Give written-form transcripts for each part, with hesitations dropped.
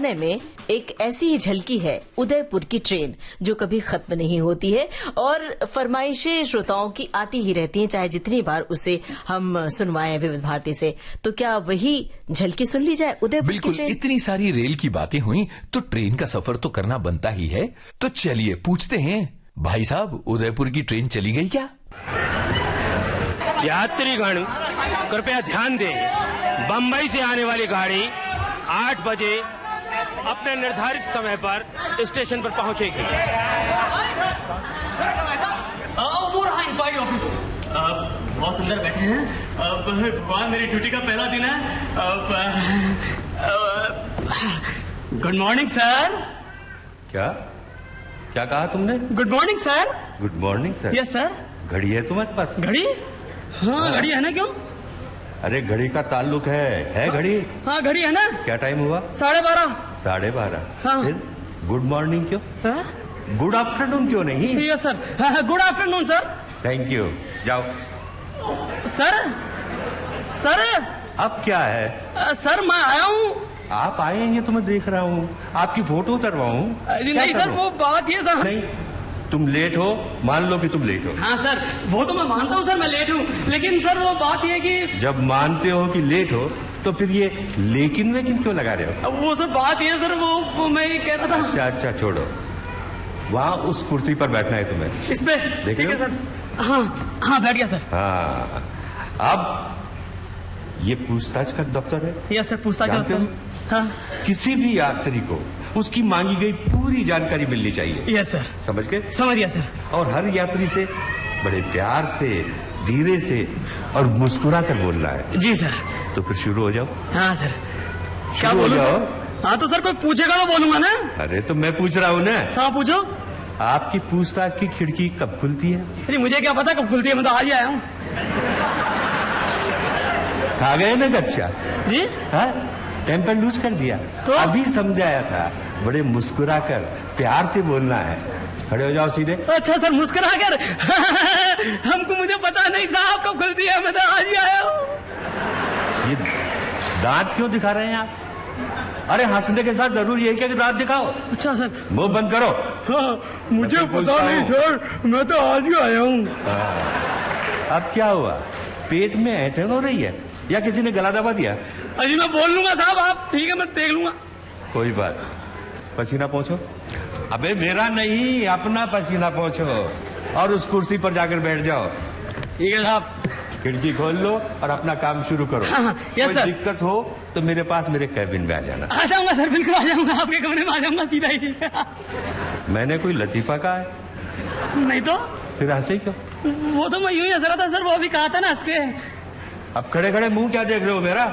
में एक ऐसी ही झलकी है उदयपुर की ट्रेन, जो कभी खत्म नहीं होती है और फरमाइशें श्रोताओं की आती ही रहती हैं, चाहे जितनी बार उसे हम सुनवाएं विविध भारती से। तो क्या वही झलकी सुन ली जाए उदयपुर की ट्रेन? बिल्कुल, इतनी सारी रेल की बातें हुई तो ट्रेन का सफर तो करना बनता ही है। तो चलिए पूछते हैं, भाई साहब उदयपुर की ट्रेन चली गई क्या? यात्रीगण कृपया ध्यान दें, बम्बई से आने वाली गाड़ी 8 बजे अपने निर्धारित समय पर स्टेशन पर पहुंचेगी। वो रहा इंक्वायरी ऑफिसर, बहुत सुंदर बैठे हैं। भगवान, मेरी ड्यूटी का पहला दिन है। Good morning sir. क्या क्या कहा तुमने? Good morning sir. Good morning sir. Yes sir. घड़ी है तुम्हारे पास? घड़ी? हाँ घड़ी है ना। क्यों? अरे घड़ी का ताल्लुक है घड़ी? हाँ घड़ी है ना। क्या टाइम हुआ? 12:30। 12:30? हाँ। फिर गुड मॉर्निंग क्यों? हाँ? गुड आफ्टरनून क्यों नहीं? Yes sir. Good afternoon sir. Thank you, जाओ। सर सर अब क्या है? सर मैं आया हूँ। आप आए हैं ये तो मैं देख रहा हूँ। आपकी फोटो उतरवाऊँ? नहीं सर, वो बात ये सर। नहीं, तुम लेट हो, मान लो कि तुम लेट हो। हाँ सर, वो तो मैं मानता हूँ सर, मैं लेट हूँ, लेकिन सर वो बात ये कि जब मानते हो कि लेट हो तो फिर ये लेकिन वेकिन क्यों लगा रहे हो? वो सर बात ये सर, वो मैं ये कह रहा था। अच्छा छोड़ो, वहाँ उस कुर्सी पर बैठना है तुम्हें। इस पे? ठीक है सर। हाँ हाँ बैठ गया सर। हाँ, अब ये पूछताछ का दफ्तर है। यस सर, पूछताछ जानते हो? हाँ। किसी भी यात्री को उसकी मांगी गई पूरी जानकारी मिलनी चाहिए। Yes sir. समझ गए? समझ गया सर। और हर यात्री से बड़े प्यार से, धीरे से और मुस्कुरा कर बोलना है। जी सर। तो फिर शुरू हो जाओ। हाँ सर। क्या शुरू हो बोलूं? जाओ। हाँ तो सर कोई पूछेगा तो बोलूंगा ना। अरे तो मैं पूछ रहा हूँ ना। हाँ पूछो। आपकी पूछताछ की खिड़की कब खुलती है? अरे मुझे क्या पता कब खुलती है, मैं तो आज ही आया हूँ। खा गए ना कच्चा? जी हाँ, टेम्पर लूज कर दिया तो? अभी समझाया था, बड़े मुस्कुरा कर प्यार से बोलना है। खड़े हो जाओ सीधे। अच्छा सर, मुस्कुरा कर। हमको मुझे पता नहीं साहब कब खुलती है, मैं तो आज ही आया हूँ। ये दांत क्यों दिखा रहे हैं आप? अरे हंसने के साथ जरूर यही क्या कि दांत दिखाओ। अच्छा सर। मुंह बंद करो। हाँ, मुझे पता नहीं सर, मैं तो आज ही आया हूँ। अब क्या हुआ? पेट में ऐंठन हो रही है या किसी ने गला दबा दिया? अजी मैं बोल लूंगा साहब, आप ठीक है मैं देख लूंगा। कोई बात, पसीना पोंछो। अबे मेरा नहीं, अपना पसीना पोंछो और उस कुर्सी पर जाकर बैठ जाओ। ठीक है साहब। खिड़की खोल लो और अपना काम शुरू करो। हाँ, यस सर। दिक्कत हो तो मेरे पास, मेरे कैबिन में आ जाना। आ जाऊंगा सर, बिल्कुल आ जाऊंगा, आपके कमरे में आ जाऊंगा सीधा ही। मैंने कोई लतीफा कहा है? नहीं तो फिर हंसे क्यों? वो तो मैं यूं ही हंस रहा था सर, वो अभी कहा था ना हंस के। अब खड़े खड़े मुंह क्या देख रहे हो मेरा?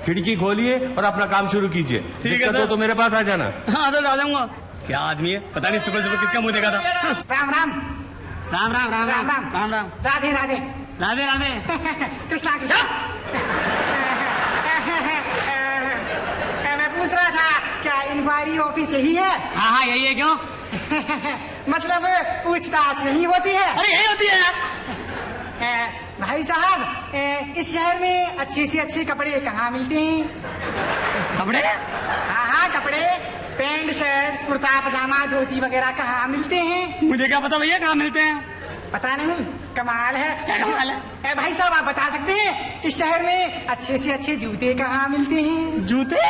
खिड़की खोलिए और अपना काम शुरू कीजिए। दिक्कत हो तो मेरे पास आ जाना। हाँ सर आ जाऊंगा। क्या आदमी है, पता नहीं सुबह सुबह किसका मुंह देखा था। राम राम राम राम राम राम राम राम राम। राधे राधे राधे राधे। कृष्णा कृष्णा। मैं पूछ रहा था क्या इंक्वायरी ऑफिस यही है? हाँ हाँ यही है। क्यों? मतलब पूछताछ यही होती है? अरे यही होती है। भाई साहब, इस शहर में अच्छे से अच्छे कपड़े कहाँ मिलते हैं? कपड़े? हाँ हाँ कपड़े, पैंट शर्ट कुर्ता पजामा धोती वगैरह कहाँ मिलते हैं? मुझे क्या पता भैया कहाँ मिलते हैं। पता नहीं, कमाल है। क्या कमाल है? भाई साहब आप बता सकते हैं इस शहर में अच्छे से अच्छे जूते कहाँ मिलते हैं? जूते?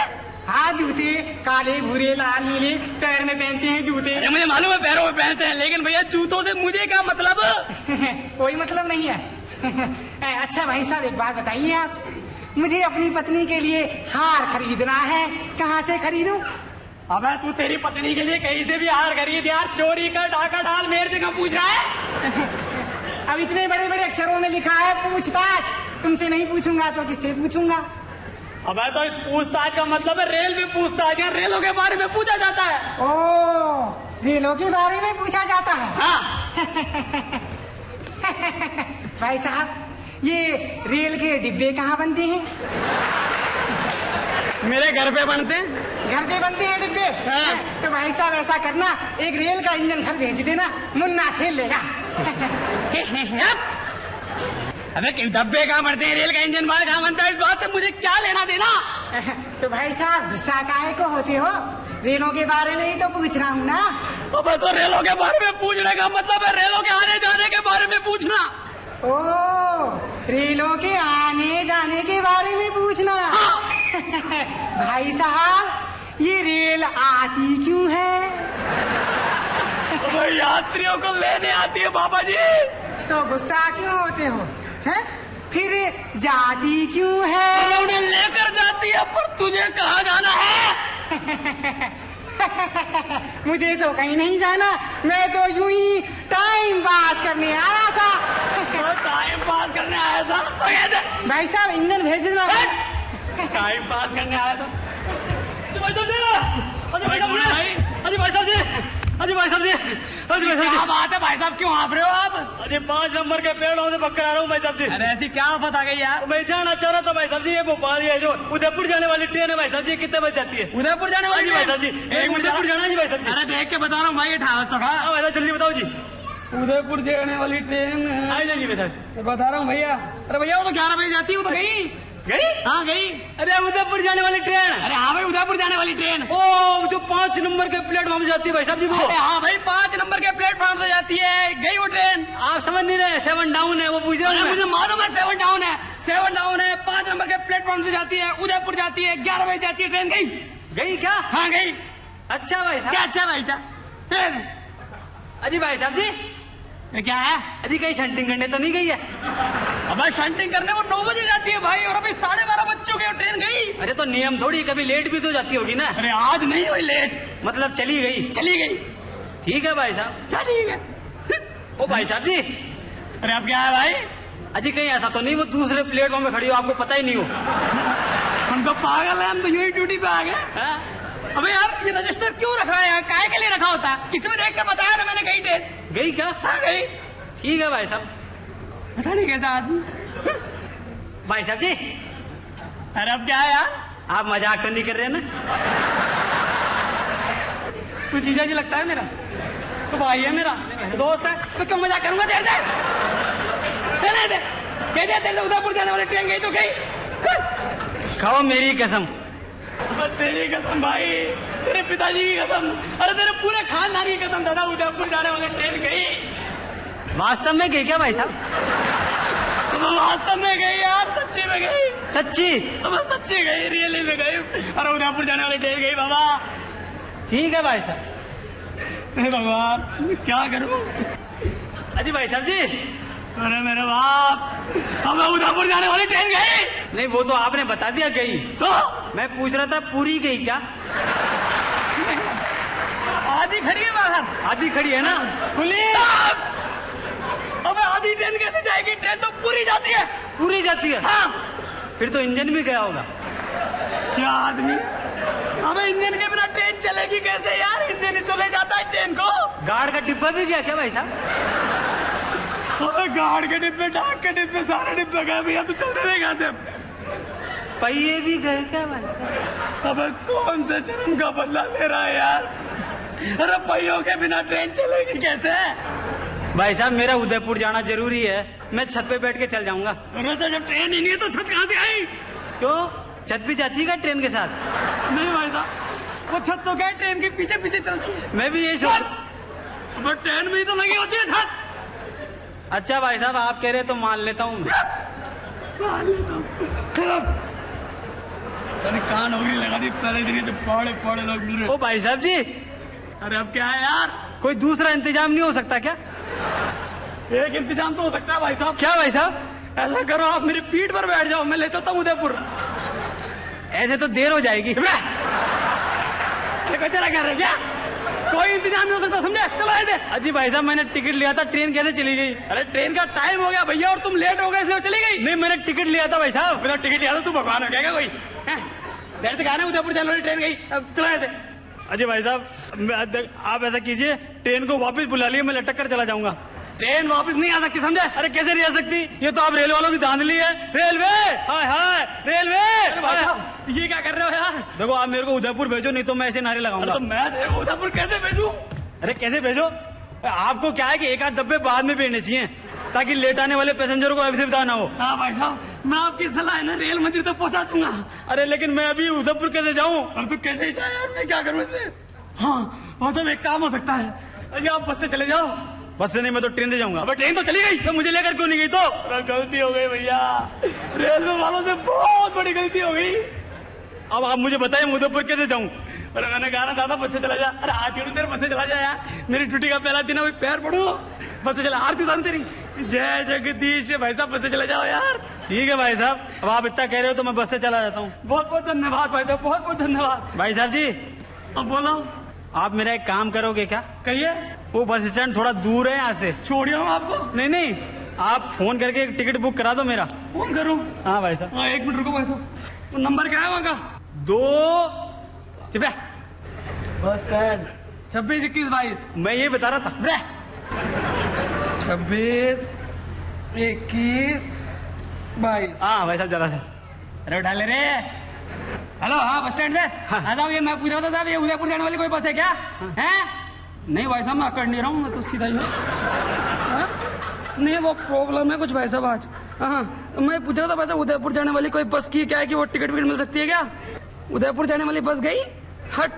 हाँ जूते, काले भूरे लाल नीले, पैर में पहनते हैं जूते। अरे मुझे मालूम है पैरों में पहनते हैं, लेकिन भैया जूतों से मुझे क्या मतलब? कोई मतलब नहीं है। अच्छा भाई साहब एक बात बताइए आप, मुझे अपनी पत्नी के लिए हार खरीदना है, कहाँ से खरीदूं? अबे तू तेरी पत्नी के लिए कहीं से भी हार खरीद यार, चोरी का डाका डाल, मेरे से क्यों पूछ रहा है? अब इतने बड़े बड़े अक्षरों में लिखा है पूछताछ, तुमसे नहीं पूछूंगा तो किससे पूछूंगा? अबे तो इस पूछताछ का मतलब है रेल में पूछताछ, या रेलों के बारे में पूछा जाता है। ओ, रेलों के बारे में पूछा जाता है। हाँ। भाई साहब ये रेल के डिब्बे कहाँ बनते हैं? मेरे घर पे बनते हैं। घर पे बनते हैं डिब्बे? हाँ। तो भाई साहब ऐसा करना, एक रेल का इंजन घर भेज देना, मुन्ना खेल लेगा। अबे डब्बे कहाँ बनते हैं, रेल का इंजन बाहर कहाँ बनता है, इस बात से मुझे क्या लेना देना? तो भाई साहब गुस्सा काहे को होते हो? रेलों के बारे में ही तो पूछ रहा हूँ ना। अब तो रेलों के बारे में पूछने का मतलब है रेलों के आने जाने के बारे में पूछना। ओ, रेलों के आने जाने के बारे में पूछना। भाई साहब ये रेल आती क्यों है? यात्रियों को लेने आती है बाबा जी। तो गुस्सा क्यों होते हो? हैं? फिर जाती क्यों है? उन्हें लेकर जाती है, पर तुझे कहाँ जाना है? मुझे तो कहीं नहीं जाना, मैं तो यूं ही टाइम पास करने आया था। टाइम पास करने आया था? भाई साहब इंजन भेज देना। टाइम पास करने आया था? अजय भाई साहब जी, क्या बात है भाई साहब, क्यों आप रहे हो आप? अरे 5 नंबर के पेड़ों से पकड़ आ रहा हूँ भाई साहब जी। अरे ऐसी क्या बात आ गई यार? मैं जानना चाह रहा था भाई साहब जी, ये भोपाल ये जो उदयपुर जाने वाली ट्रेन है भाई साहब जी, कितने बजे जाती है? उदयपुर जाने वाली भाई साहब जी, उदयपुर जाना है भाई साहब जी। अरे देख के बता रहा हूँ भाई, ये ठावस तो भाई साहब जल्दी बताओ जी। उदयपुर जाने वाली ट्रेन आई जाइए भाई साहब, बता रहा हूँ भैया। अरे भैया वो तो 11 बजे जाती है, वो तो गई। हाँ गई। अरे उदयपुर जाने वाली ट्रेन। अरे हाँ भाई उदयपुर जाने वाली ट्रेन। ओ जो 5 नंबर के प्लेटफॉर्म से जाती है भाई साहब जी वो। अरे हाँ भाई 5 नंबर के प्लेटफॉर्म से जाती है, गई वो ट्रेन। आप समझ नहीं रहे, 7 डाउन है वो, पूछ रहे हैं। मुझे मालूम है 7 डाउन है, 7 डाउन है, 5 नंबर के प्लेटफॉर्म से जाती है, उदयपुर जाती है, 11 बजे जाती है ट्रेन। गई क्या? हाँ गई। अच्छा भाई साहब। क्या अच्छा भाई साहब? अजी भाई साहब जी क्या है? अजी कहीं शंटिंग करने तो नहीं गई है? अब शंटिंग करने वो 9 बजे जाती है भाई, और अभी 12:30 बज चुके हैं, ट्रेन गई। अरे तो नियम थोड़ी, कभी लेट भी तो जाती होगी ना। अरे आज नहीं हुई लेट, मतलब चली गई। चली गई। ठीक है भाई साहब। क्या ठीक है? ओ भाई साहब जी। अरे अब क्या है भाई? अजी कहीं ऐसा तो नहीं वो दूसरे प्लेटफॉर्म में खड़ी हो, आपको पता ही नहीं हो? हम तो पागल है, हम तो यूं ड्यूटी पे आ गए। अबे यार ये रजिस्टर क्यों रखा है यहाँ, काहे के लिए रखा होता है? इसमें देख कर बताया ना मैंने, गई ट्रेन। गई क्या? हाँ गई। ठीक है भाई साहब। पता नहीं कैसा आदमी। भाई साहब जी अरे अब क्या है यार, आप मजाक तो नहीं कर रहे ना? तू जीजा जी लगता है मेरा, तो भाई है मेरा, दोस्त है, तो क्यों मजाक करूंगा? देर से उदयपुर जाने वाली ट्रेन गई तो गई। खाओ मेरी कसम। तेरी कसम भाई, तेरे पिताजी की कसम, अरे तेरे पूरे खानदान की कसम दादा, उदयपुर जाने वाली ट्रेन गई। वास्तव में गई क्या भाई साहब? वास्तव में गई यार, सच्ची में गई। सच्ची? सच्ची गई, रियली में गई। अरे उदयपुर जाने वाली ट्रेन गई बाबा। ठीक है भाई साहब। भगवान क्या करूं? अजी भाई साहब जी। अरे मेरे बाप, हमें उदयपुर जाने वाली ट्रेन गई। नहीं वो तो आपने बता दिया गई, तो मैं पूछ रहा था पूरी गई क्या? आधी खड़ी है बाहर। आधी खड़ी है ना? खुली। अबे आधी ट्रेन कैसे जाएगी? ट्रेन तो पूरी जाती है। पूरी जाती है? हाँ। फिर तो इंजन भी गया होगा। क्या आदमी, अबे इंजन के बिना ट्रेन चलेगी कैसे यार? इंजन ही तो ले जाता है ट्रेन को। गार्ड का डिब्बा भी गया क्या भाई साहब? गार्ड के डिब्बे, डाक के डिब्बे, सारे डिब्बे गए भैया, तू चलते नहीं कहा से? पहिए भी गए क्या भाई साहब? अब कौन से जन्म का बदला ले रहा है यार? अरे पहियों के बिना ट्रेन चलेगी कैसे? भाई साहब मेरा उदयपुर जाना जरूरी है, मैं छत पे बैठ के चल जाऊंगा। अरे तो जब ट्रेन ही नहीं है तो छत कहाँ से आई? क्यों, छत भी जाती है ट्रेन के साथ? नहीं भाई साहब, वो छत तो क्या ट्रेन के पीछे पीछे चलती है। मैं भी यही सोच, ट्रेन में ही तो लगी होती है छत। अच्छा भाई साहब आप कह रहे तो मान लेता हूँ। कान होगी लगा दी पहले दिन तो पौड़े पौड़े लोग मिल रहे। ओ भाई साहब जी, अरे अब क्या है यार, कोई दूसरा इंतजाम नहीं हो सकता क्या? एक इंतजाम तो हो सकता है भाई साहब। क्या भाई साहब? ऐसा करो आप मेरी पीठ पर बैठ जाओ, मैं ले चलता हूँ उदयपुर। ऐसे तो देर हो जाएगी। बेचारा कर रहे क्या? कोई इंतजाम नहीं हो सकता, समझे? चलो ऐसे। अजी भाई साहब मैंने टिकट लिया था, ट्रेन कैसे चली गई? अरे ट्रेन का टाइम हो गया भैया और तुम लेट हो गए इसलिए चली गई। नहीं मैंने टिकट लिया था भाई साहब। मेरा टिकट लिया था, तू भगवान हो गया कोई? देर से कहा ना उदयपुर जाने वाली ट्रेन गई, अब चलो ऐसे। अजय भाई साहब आप ऐसा कीजिए, ट्रेन को वापस बुला लिए, मैं लटक कर चला जाऊंगा। ट्रेन वापस नहीं आ सकती, समझे? अरे कैसे नहीं आ सकती? ये तो आप रेलवे वालों की धांधली है। रेलवे, हाय हाय रेलवे। ये क्या कर रहे हो यार? देखो आप मेरे को उदयपुर भेजो, नहीं तो मैं ऐसे नारे लगाऊंगा। तो मैं उदयपुर कैसे भेजूं? अरे कैसे भेजो? आपको क्या है कि एक आध डब्बे बाद में भेजने चाहिए ताकि लेट आने वाले पैसेंजर को अभी से बता ना हो। हाँ भाई साहब मैं आपकी सलाह है ना रेल मंदिर तक पहुंचा दूंगा। अरे लेकिन मैं अभी उदयपुर कैसे जाऊं? अरे तू कैसे ही जाए यार, मैं क्या करूं इसमें? हाँ मतलब एक काम हो सकता है, अरे आप बस से चले जाओ। बस से नहीं, मैं तो ट्रेन से जाऊंगा। अब ट्रेन तो चली गई तो मुझे लेकर क्यों नहीं गई? तो गलती हो गई भैया, रेलवे वालों से बहुत बड़ी गलती हो गई। अब आप मुझे बताइए उदयपुर कैसे जाऊं? अरे मैंने कहा ना दादा बस से चला जा। अरे आज तेरे बस से चला जा यार, मेरी छुट्टी का पहला दिन है, पैर पड़ू बस से चला। आरती दान तेरी जय जगदीश। भाई साहब बस से चले जाओ यार। ठीक है भाई साहब, अब आप इतना कह रहे हो तो मैं बस से चला जाता हूँ। बहुत बहुत धन्यवाद भाई साहब, बहुत बहुत धन्यवाद। भाई साहब जी अब बोलो, आप मेरा एक काम करोगे क्या? कहिए। वो बस स्टैंड थोड़ा दूर है यहाँ से। छोड़िए हम आपको। नहीं नहीं, आप फोन करके एक टिकट बुक करा दो मेरा। फोन करूँ? हाँ भाई साहब। हाँ 1 मिनट रुको भाई साहब। तो नंबर क्या है वहाँ का? 2 बस स्टैंड 26 21 22। मैं ये बता रहा था। 26 21 22। हाँ भाई साहब जरा सा। अरे उठा ले रे। हेलो हाँ बस स्टैंड से। हाँ साहब ये मैं पूछ रहा था साहब, ये उदयपुर जाने वाली कोई बस है क्या? हैं? नहीं भाई साहब मैं कर नहीं रहा हूँ, मैं तो सीधा ही हूँ। नहीं वो प्रॉब्लम है कुछ भाई साहब आज। हाँ मैं पूछ रहा था भाई साहब उदयपुर जाने वाली कोई बस की क्या है कि वो टिकट विकट मिल सकती है क्या? उदयपुर जाने वाली बस गई? हट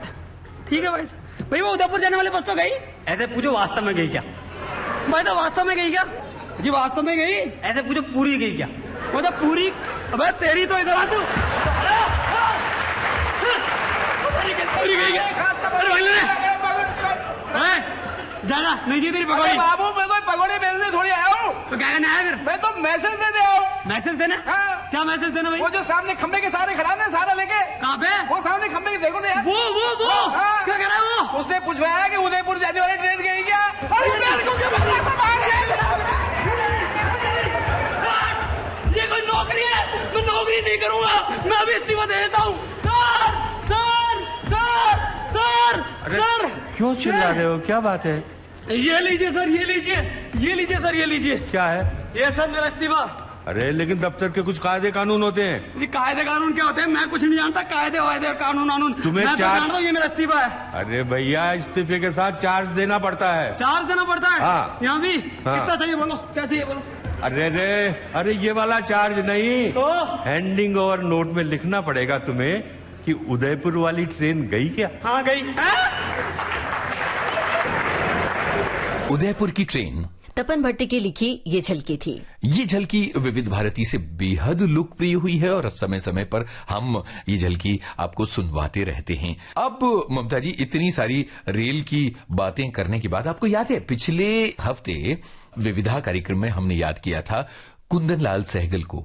ठीक है भाई साहब। भाई वो उदयपुर जाने वाली बस तो गई। ऐसे पूछो वास्तव में गई क्या? भाई साहब वास्तव में गई क्या? जी वास्तव में गई। ऐसे पूछो पूरी गई क्या? मतलब पूरी? अबे तेरी तो इधर आ तू। पूरी गई क्या? अरे भाई ज्यादा नहीं जी तेरी पगड़ी। बाबू मैं कोई पगड़ी बेचने थोड़ी आया हूँ। तो क्या कहना है फिर? मैं तो मैसेज देने आया हूँ। मैसेज देना? हाँ। क्या मैसेज देना भाई? वो जो सामने खंबे के सारे खड़ा है सारा लेके। कहाँ पे? वो सामने खंबे के देखो ना। वो हाँ। क्या कह रहा है वो? उससे पूछवाया कि उदयपुर जाने वाली ट्रेन गई क्या? ये कोई नौकरी है? मैं नौकरी नहीं करूंगा, मैं अभी इस्तीफा दे देता हूँ। Sir sir sir sir sir क्यों चिल्ला रहे हो, क्या बात है? ये लीजिए सर, ये लीजिए, ये लीजिए सर, ये लीजिए। क्या है? ये सर मेरा इस्तीफा। अरे लेकिन दफ्तर के कुछ कायदे कानून होते हैं। ये कायदे कानून क्या होते हैं? मैं कुछ नहीं जानता। कायदे वायदे कानून कानून तुम्हें मैं तो जानता हूँ। ये मेरा इस्तीफा है। अरे भैया इस्तीफे के साथ चार्ज देना पड़ता है। चार्ज देना पड़ता है? हाँ। यहाँ भी? हाँ। कितना चाहिए बोलो, क्या चाहिए बोलो? अरे ये वाला चार्ज नहीं तो हैंडिंग ओवर नोट में लिखना पड़ेगा तुम्हें कि उदयपुर वाली ट्रेन गई क्या? हाँ गई। उदयपुर की ट्रेन तपन भट्टी की लिखी ये झलकी थी। ये झलकी विविध भारती से बेहद लोकप्रिय हुई है और समय समय पर हम ये झलकी आपको सुनवाते रहते हैं। अब ममता जी इतनी सारी रेल की बातें करने के बाद आपको याद है पिछले हफ्ते विविधा कार्यक्रम में हमने याद किया था कुंदन लाल सहगल को।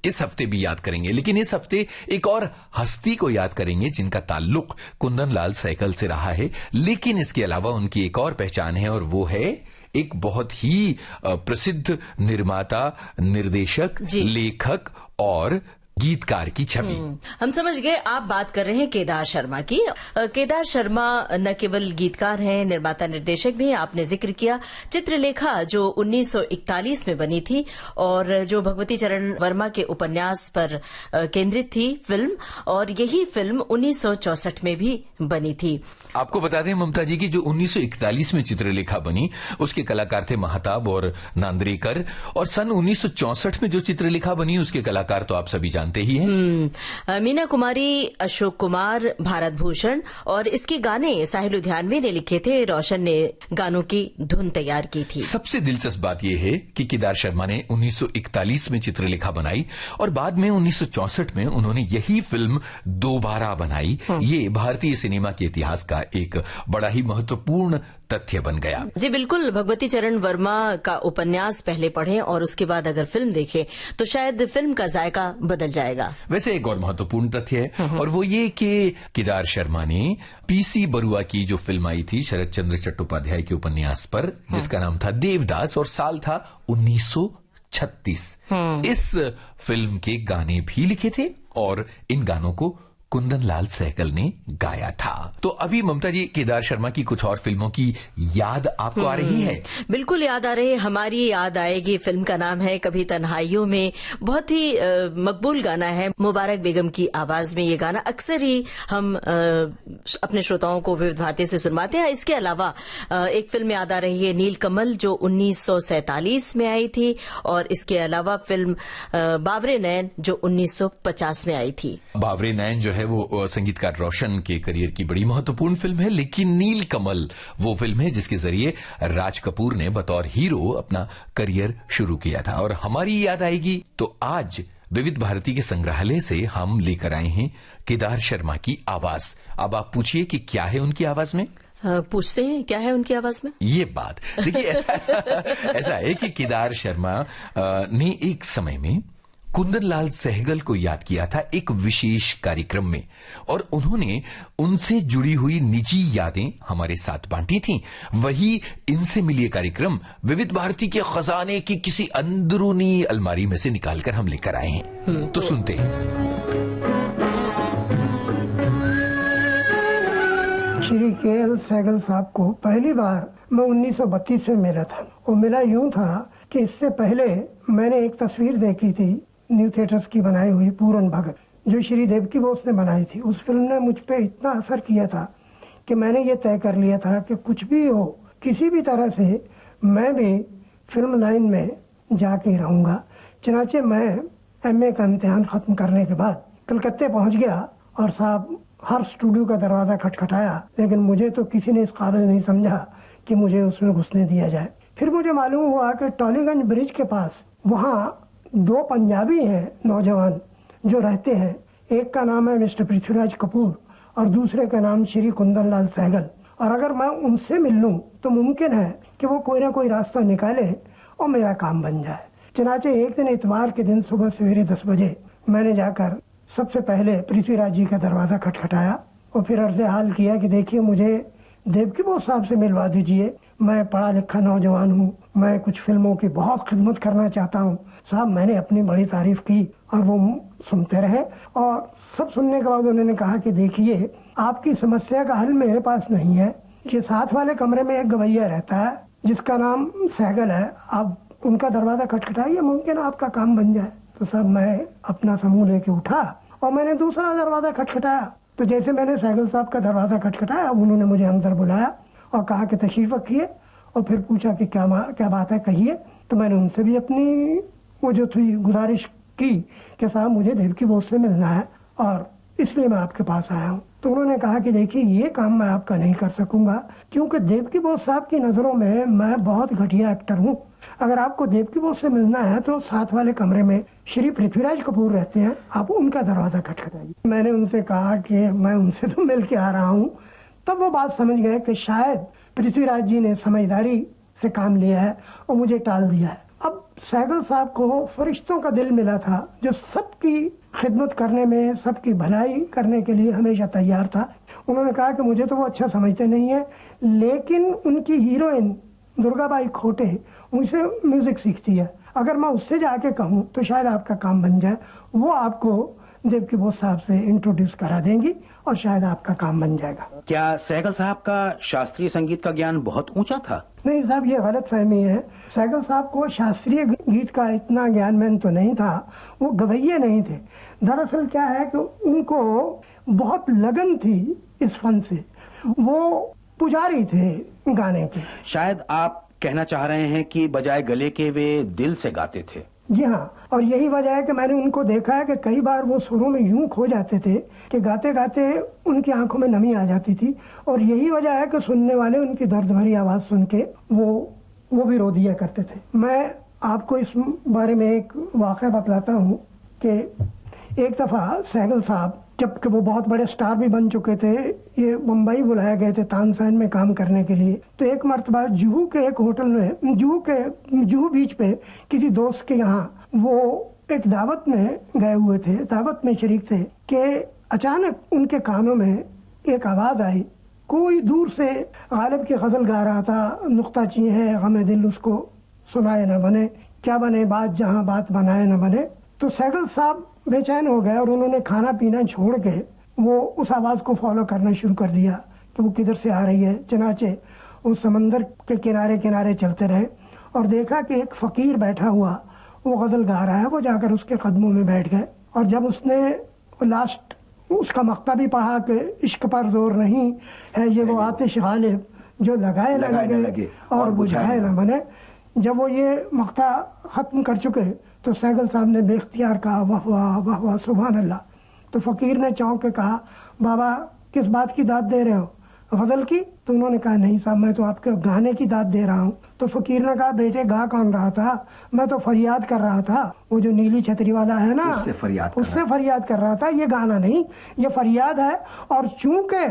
इस हफ्ते भी याद करेंगे, लेकिन इस हफ्ते एक और हस्ती को याद करेंगे जिनका ताल्लुक कुंदन लाल सहगल से रहा है, लेकिन इसके अलावा उनकी एक और पहचान है और वो है एक बहुत ही प्रसिद्ध निर्माता, निर्देशक, लेखक और गीतकार की छवि। हम समझ गए आप बात कर रहे हैं केदार शर्मा की। केदार शर्मा न केवल गीतकार हैं, निर्माता निर्देशक भी हैं। आपने जिक्र किया चित्रलेखा जो 1941 में बनी थी और जो भगवती चरण वर्मा के उपन्यास पर केंद्रित थी फिल्म, और यही फिल्म 1964 में भी बनी थी। आपको बता दें ममता जी की जो 1941 में चित्रलेखा बनी उसके कलाकार थे महताब और नांद्रेकर, और सन 1964 में जो चित्रलेखा बनी उसके कलाकार तो आप सभी जानते ही हैं। मीना कुमारी, अशोक कुमार, भारत भूषण, और इसके गाने साहिल लुधियानवी ने लिखे थे। रोशन ने गानों की धुन तैयार की थी। सबसे दिलचस्प बात यह है कि केदार शर्मा ने 1941 में चित्रलेखा बनाई और बाद में 1964 में उन्होंने यही फिल्म दोबारा बनाई। ये भारतीय सिनेमा के इतिहास का एक बड़ा ही महत्वपूर्ण तथ्य बन गया। जी बिल्कुल, भगवती चरण वर्मा का उपन्यास पहले पढ़ें और उसके बाद अगर फिल्म देखें तो शायद फिल्म का जायका बदल जाएगा। वैसे एक और महत्वपूर्ण तथ्य है और वो ये कि केदार शर्मा ने पीसी बरुआ की जो फिल्म आई थी शरद चंद्र चट्टोपाध्याय के उपन्यास पर, जिसका नाम था देवदास और साल था 1936, इस फिल्म के गाने भी लिखे थे और इन गानों को कुंदन लाल सहगल ने गाया था। तो अभी ममता जी केदार शर्मा की कुछ और फिल्मों की याद आपको आ रही है? बिल्कुल याद आ रही है। हमारी याद आएगी फिल्म का नाम है कभी तन्हाइयों में। बहुत ही मकबूल गाना है, मुबारक बेगम की आवाज में ये गाना अक्सर ही हम अपने श्रोताओं को विविध भारती से सुनवाते हैं। इसके अलावा एक फिल्म याद आ रही है नीलकमल, जो 1947 में आई थी, और इसके अलावा फिल्म बावरे नैन, जो 1950 में आई थी। बावरे नैन जो है वो संगीतकार रोशन के करियर की बड़ी महत्वपूर्ण फिल्म है, लेकिन नीलकमल वो फिल्म है जिसके जरिए राज कपूर ने बतौर हीरो अपना करियर शुरू किया था। और हमारी याद आएगी तो आज विविध भारती के संग्रहालय से हम लेकर आए हैं केदार शर्मा की आवाज। अब आप पूछिए कि क्या है उनकी आवाज में? पूछते हैं क्या है उनकी आवाज में। ये बात देखिए, ऐसा है कि केदार शर्मा ने एक समय में कुंदन लाल सहगल को याद किया था एक विशेष कार्यक्रम में, और उन्होंने उनसे जुड़ी हुई निजी यादें हमारे साथ बांटी थीं। वही इनसे मिलिए कार्यक्रम विविध भारती के खजाने की किसी अंदरूनी अलमारी में से निकालकर हम लेकर आए हैं। तो सुनते हैं। श्री के.एल. सहगल साहब को पहली बार मैं 1932 में मिला था। वो मिला यूं था कि इससे पहले मैंने एक तस्वीर देखी थी न्यू थिएटर्स की बनाई हुई पूरन भगत, जो श्री देवकी बोस ने बनाई थी। उस फिल्म ने मुझ पे इतना असर किया था कि मैंने ये तय कर लिया था कि कुछ भी हो, किसी भी तरह से मैं भी फिल्म लाइन में जाके रहूंगा। चनाचे मैं एमए का इम्तिहान खत्म करने के बाद कलकत्ते पहुंच गया और साहब हर स्टूडियो का दरवाजा खटखटाया, लेकिन मुझे तो किसी ने इस काबिल नहीं समझा कि मुझे उसमें घुसने दिया जाए। फिर मुझे मालूम हुआ कि टॉलीगंज ब्रिज के पास वहाँ 2 पंजाबी हैं नौजवान जो रहते हैं। एक का नाम है मिस्टर पृथ्वीराज कपूर और दूसरे का नाम श्री कुंदन लाल सहगल। और अगर मैं उनसे मिल लूं तो मुमकिन है कि वो कोई ना कोई रास्ता निकाले और मेरा काम बन जाए। चनाचे एक दिन इतवार के दिन सुबह सवेरे 10 बजे मैंने जाकर सबसे पहले पृथ्वीराज जी का दरवाजा खटखटाया और फिर अर्ज़े हाल किया कि देखिए मुझे देवकी बोस साहब से मिलवा दीजिए, मैं पढ़ा लिखा नौजवान हूँ, मैं कुछ फिल्मों की बहुत खिदमत करना चाहता हूँ। साहब मैंने अपनी बड़ी तारीफ की और वो सुनते रहे, और सब सुनने के बाद उन्होंने कहा कि देखिए आपकी समस्या का हल मेरे पास नहीं है। ये साथ वाले कमरे में एक गवैया रहता है जिसका नाम सहगल है, आप उनका दरवाजा खटखटाइए, मुमकिन आपका काम बन जाए। तो साहब मैं अपना समूह लेके उठा और मैंने दूसरा दरवाजा खटखटाया। तो जैसे मैंने सहगल साहब का दरवाजा खटखटाया, उन्होंने मुझे अंदर बुलाया और कहा कि तशरीफ रखिए, और फिर पूछा कि क्या बात है कहिए। तो मैंने उनसे भी अपनी वो जो थी गुजारिश की कि साहब मुझे देवकी बोस से मिलना है और इसलिए मैं आपके पास आया हूँ। तो उन्होंने कहा कि देखिए ये काम मैं आपका नहीं कर सकूंगा, क्योंकि देवकी बोस साहब की नजरों में मैं बहुत घटिया एक्टर हूँ। अगर आपको देवकी बोस से मिलना है तो साथ वाले कमरे में श्री पृथ्वीराज कपूर रहते हैं, आप उनका दरवाजा खटखटाइए। मैंने उनसे कहा कि मैं उनसे तो मिल के आ रहा हूँ। तब वो बात समझ गए कि शायद पृथ्वीराज जी ने समझदारी से काम लिया है और मुझे टाल दिया है। अब सहगल साहब को फरिश्तों का दिल मिला था जो सबकी खिदमत करने में, सबकी भलाई करने के लिए हमेशा तैयार था। उन्होंने कहा कि मुझे तो वो अच्छा समझते नहीं है, लेकिन उनकी हीरोइन दुर्गाबाई खोटे उनसे म्यूजिक सीखती है, अगर मैं उससे जाके कहूँ तो शायद आपका काम बन जाए। वो आपको देवकी बोस साहब से इंट्रोड्यूस करा देंगी और शायद आपका काम बन जाएगा। क्या सहगल साहब का शास्त्रीय संगीत का ज्ञान बहुत ऊंचा था? नहीं साहब, ये गलत फहमी है। सहगल साहब को शास्त्रीय गीत का इतना ज्ञान तो नहीं था, वो गवैये नहीं थे। दरअसल क्या है कि उनको बहुत लगन थी इस फन से, वो पुजारी थे गाने के। शायद आप कहना चाह रहे हैं कि बजाय गले के वे दिल से गाते थे। जी हाँ, और यही वजह है कि मैंने उनको देखा है कि कई बार वो सुरों में यूं खो जाते थे कि गाते गाते उनकी आंखों में नमी आ जाती थी, और यही वजह है कि सुनने वाले उनकी दर्द भरी आवाज सुन के वो भी रो दिया करते थे। मैं आपको इस बारे में एक वाक़या बतलाता हूँ कि एक दफा सहगल साहब, जबकि वो बहुत बड़े स्टार भी बन चुके थे, ये मुंबई बुलाए गए थे तानसेन में काम करने के लिए। तो एक मर्तबा जुहू के एक होटल में, जुहू बीच पे किसी दोस्त के यहाँ वो एक दावत में गए हुए थे, दावत में शरीक थे कि अचानक उनके कानों में एक आवाज आई। कोई दूर से गालिब की गजल गा रहा था, नुक्ता ची है गमे दिल उसको सुनाए न बने, क्या बने बात जहाँ बात बनाए न बने। तो सहगल साहब बेचैन हो गए और उन्होंने खाना पीना छोड़ के वो उस आवाज को फॉलो करना शुरू कर दिया कि वो किधर से आ रही है। चनाचे उस समंदर के किनारे किनारे चलते रहे और देखा कि एक फकीर बैठा हुआ वो गजल गा रहा है। वो जाकर उसके कदमों में बैठ गए और जब उसने लास्ट उसका मक्ता भी पढ़ा कि इश्क पर जोर नहीं है ये वो आतिश गालिब जो लगाए न लगे और बुझाए न बने। जब वो ये मक्ता खत्म कर चुके तो सैगल साहब ने बेख्तियार कहा वाह वाह वाह वाह सुभान अल्लाह। तो फकीर ने चौंक के कहा बाबा किस बात की दाद दे रहे हो, गजल की? तो उन्होंने कहा नहीं साहब मैं तो आपके गाने की दाद दे रहा हूँ। तो फकीर ने कहा बेटे गा कौन रहा था? मैं तो फरियाद कर रहा था। वो जो नीली छतरी वाला है ना उससे फरियाद कर रहा था। ये गाना नहीं ये फरियाद है। और चूंकि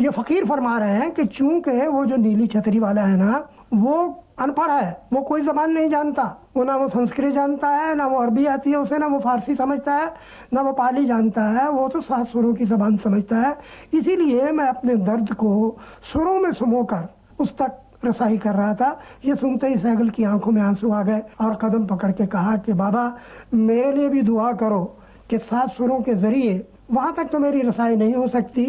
ये फकीर फरमा रहे हैं कि चूंकि वो जो नीली छतरी वाला है ना वो अनपढ़ है, वो कोई जबान नहीं जानता, वो ना वो संस्कृत जानता है ना वो अरबी आती है उसे, ना वो फारसी समझता है ना वो पाली जानता है, वो तो 7 सुरों की जबान समझता है। इसीलिए मैं अपने दर्द को सुरों में समोकर उस तक रसाई कर रहा था। ये सुनते ही सैगल की आंखों में आंसू आ गए और कदम पकड़ के कहा कि बाबा मेरे लिए भी दुआ करो कि 7 सुरों के जरिए वहां तक तो मेरी रसाई नहीं हो सकती,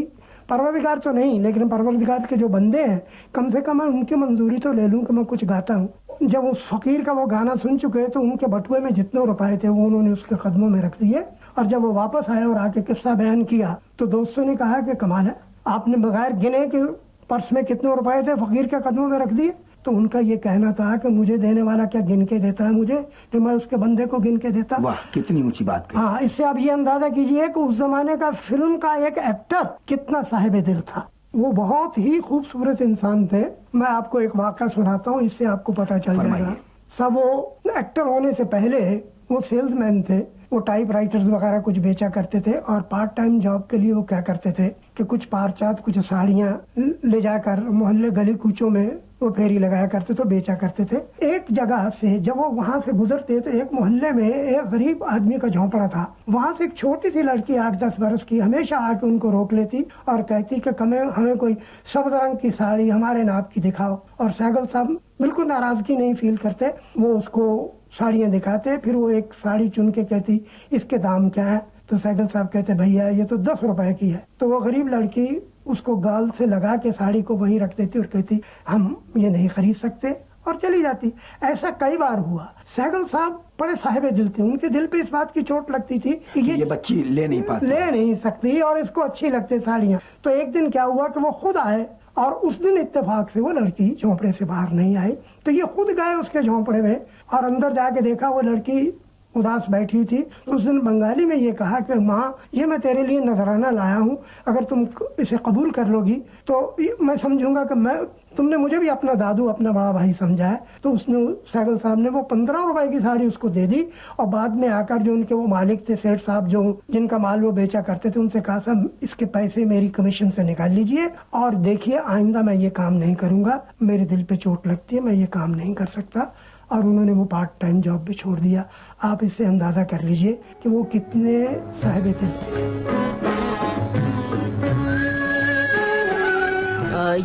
परवरदिगार तो नहीं लेकिन परवरदिगार के जो बंदे हैं कम से कम मैं उनकी मंजूरी तो ले लूं कि मैं कुछ गाता हूँ। जब उस फकीर का वो गाना सुन चुके तो उनके बटुए में जितने रुपए थे वो उन्होंने उसके कदमों में रख दिए और जब वो वापस आए और आके किस्सा बयान किया तो दोस्तों ने कहा कि कमाल है, आपने बगैर गिने के पर्स में कितने रुपए थे फकीर के कदमों में रख दिए। तो उनका ये कहना था कि मुझे देने वाला क्या गिन के देता है मुझे, तो मैं उसके बंदे को गिन के देता। वाह कितनी ऊंची बात। हाँ, इससे आप ये अंदाजा कीजिए कि उस जमाने का फिल्म का एक एक्टर कितना साहिब दिल था। वो बहुत ही खूबसूरत इंसान थे। मैं आपको एक वाक़या सुनाता हूँ, इससे आपको पता चल जाएगा। सब वो एक्टर होने से पहले वो सेल्समैन थे, वो टाइप राइटर्स वगैरह कुछ बेचा करते थे और पार्ट टाइम जॉब के लिए वो क्या करते थे कि कुछ पारचात कुछ साड़ियाँ ले जाकर मोहल्ले गली कूचों में वो फेरी लगाया करते थे, बेचा करते थे। एक जगह से जब वो वहाँ से गुजरते तो एक मोहल्ले में एक गरीब आदमी का झोंपड़ा था। वहाँ से एक छोटी सी लड़की 8-10 बरस की हमेशा आके उनको रोक लेती और कहती कि हमें कोई सब्ज रंग की साड़ी हमारे नाप की दिखाओ। और सैगल साहब बिल्कुल नाराजगी नहीं फील करते, वो उसको साड़ियाँ दिखाते। फिर वो एक साड़ी चुन के कहती इसके दाम क्या है? तो सैगल साहब कहते भैया ये तो 10 रुपए की है। तो वो गरीब लड़की उसको गाल से लगा के साड़ी को वहीं रख देती और कहती हम ये नहीं खरीद सकते और चली जाती। ऐसा कई बार हुआ। सैगल साहब बड़े साहिब दिल थे, उनके दिल पे इस बात की चोट लगती थी कि ये बच्ची ले नहीं सकती और इसको अच्छी लगती साड़ियाँ। तो एक दिन क्या हुआ कि वो खुद आए और उस दिन इत्तेफाक से वो लड़की झोंपड़े से बाहर नहीं आई। तो ये खुद गए उसके झोंपड़े में और अंदर जाके देखा वो लड़की उदास बैठी थी। तो उस दिन बंगाली में ये कहा कि माँ ये मैं तेरे लिए नजराना लाया हूँ, अगर तुम इसे कबूल कर लोगी तो मैं समझूंगा कि तुमने मुझे भी अपना दादू अपना बड़ा भाई समझा है। तो उसने सैगल साहब ने वो 15 रुपए की साड़ी उसको दे दी और बाद में आकर जो उनके वो मालिक थे सेठ साहब जो जिनका माल वो बेचा करते थे उनसे कहा साहब इसके पैसे मेरी कमीशन से निकाल लीजिए और देखिए आइंदा मैं ये काम नहीं करूंगा, मेरे दिल पे चोट लगती है, मैं ये काम नहीं कर सकता। और उन्होंने वो पार्ट टाइम जॉब भी छोड़ दिया। आप इससे अंदाजा कर लीजिए कि वो कितने साहिब दिल थे।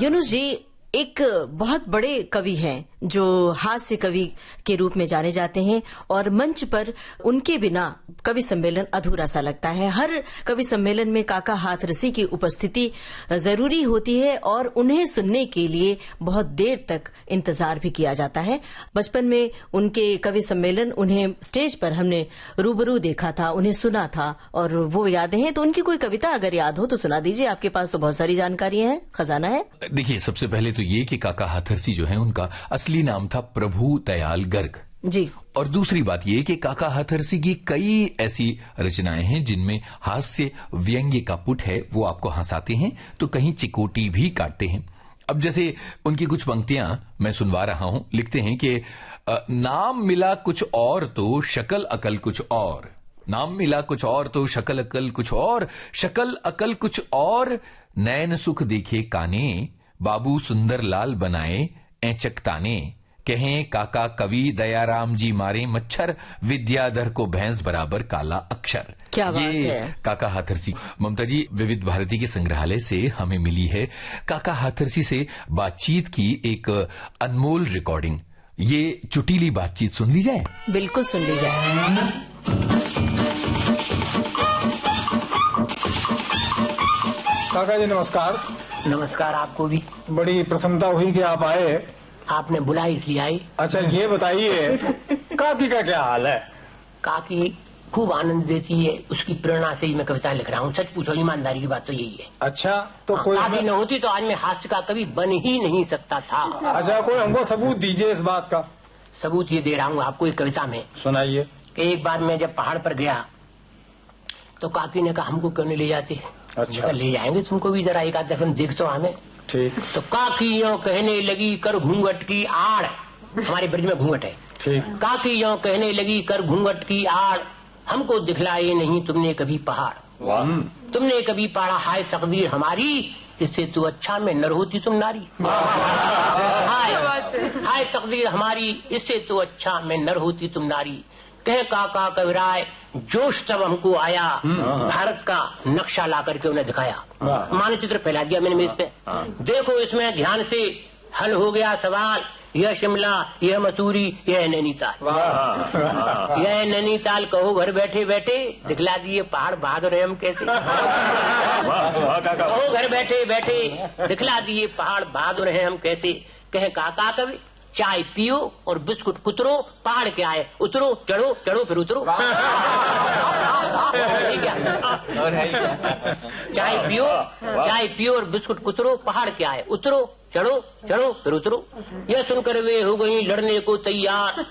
यूनुस जी एक बहुत बड़े कवि हैं जो हास्य कवि के रूप में जाने जाते हैं और मंच पर उनके बिना कवि सम्मेलन अधूरा सा लगता है। हर कवि सम्मेलन में काका हाथरसी की उपस्थिति जरूरी होती है और उन्हें सुनने के लिए बहुत देर तक इंतजार भी किया जाता है। बचपन में उनके कवि सम्मेलन उन्हें स्टेज पर हमने रूबरू देखा था, उन्हें सुना था और वो यादें हैं। तो उनकी कोई कविता अगर याद हो तो सुना दीजिए, आपके पास तो बहुत सारी जानकारी है, खजाना है। देखिए सबसे पहले तो ये कि काका हाथरसी जो है उनका असली नाम था प्रभु दयाल गर्ग जी। और दूसरी बात ये कि काका हाथरसी की कई ऐसी रचनाएं हैं जिनमें हास्य व्यंग्य का पुट है, वो आपको हंसाते हैं तो कहीं चिकोटी भी काटते हैं। अब जैसे उनकी कुछ पंक्तियां मैं सुनवा रहा हूं। लिखते हैं कि नाम मिला कुछ और तो शक्ल अकल कुछ और, नाम मिला कुछ और तो शक्ल अकल कुछ और, शक्ल अकल कुछ और, नैन सुख देखे काने, बाबू सुंदर लाल बनाए ऐचकताने, कहें काका कवि दयाराम जी मारे मच्छर, विद्याधर को भैंस बराबर काला अक्षर। क्या बात ये है। काका हाथरसी। ममता जी विविध भारती के संग्रहालय से हमें मिली है काका हाथरसी से बातचीत की एक अनमोल रिकॉर्डिंग। ये चुटीली बातचीत सुन ली जाए। बिल्कुल सुन ली जाए। काका जी नमस्कार। नमस्कार आपको भी। बड़ी प्रसन्नता हुई कि आप आए। आपने बुलाई इसलिए आई। अच्छा ये बताइए काकी का क्या हाल है? काकी खूब आनंद देती है, उसकी प्रेरणा से ही मैं कविताएं लिख रहा हूँ। सच पूछो, ईमानदारी की बात तो यही है। अच्छा तो कोई काकी न होती तो आज मैं हास्य का कवि बन ही नहीं सकता था। अच्छा कोई हमको सबूत दीजिए इस बात का। सबूत ये दे रहा हूँ आपको एक कविता में। सुनाइए। एक बार मैं जब पहाड़ पर गया तो काकी ने कहा हमको क्यों नहीं ले जाते? अच्छा ले जाएंगे तुमको भी, जरा एक आध दफा देख तो हमें। ठीक। तो काकी यों कहने लगी कर घूंघट की आड़, हमारे ब्रज में घूंघट है। ठीक। काकी यों कहने लगी कर घूंघट की आड़, हमको दिखलाए नहीं तुमने कभी पहाड़। तुमने कभी पढ़ा हाय तकदीर हमारी, इससे तू अच्छा में नर होती तुम नारी। हाय तकदीर हमारी, इससे तू अच्छा में नर होती तुम नारी। कह काका कविराय जोश तब हमको आया, भारत का नक्शा ला करके उन्हें दिखाया। मानचित्र फैला दिया मैंने मेज पे। देखो इसमें ध्यान से हल हो गया सवाल, यह शिमला, यह मसूरी, यह नैनीताल। यह नैनीताल कहो घर बैठे बैठे, दिखला दिए पहाड़ बहादुर है हम कैसे। कहो घर बैठे बैठे, दिखला दिए पहाड़ बहादुर है हम कैसे। कहे काका कवि चाय पियो और बिस्कुट कुतरो, पहाड़ के आए उतरो, चढ़ो चढ़ो फिर उतरो। चाय पियो और बिस्कुट कुतरो, पहाड़ के आए उतरो, चढ़ो चढ़ो फिर उतरो। यह सुनकर वे हो गई लड़ने को तैयार।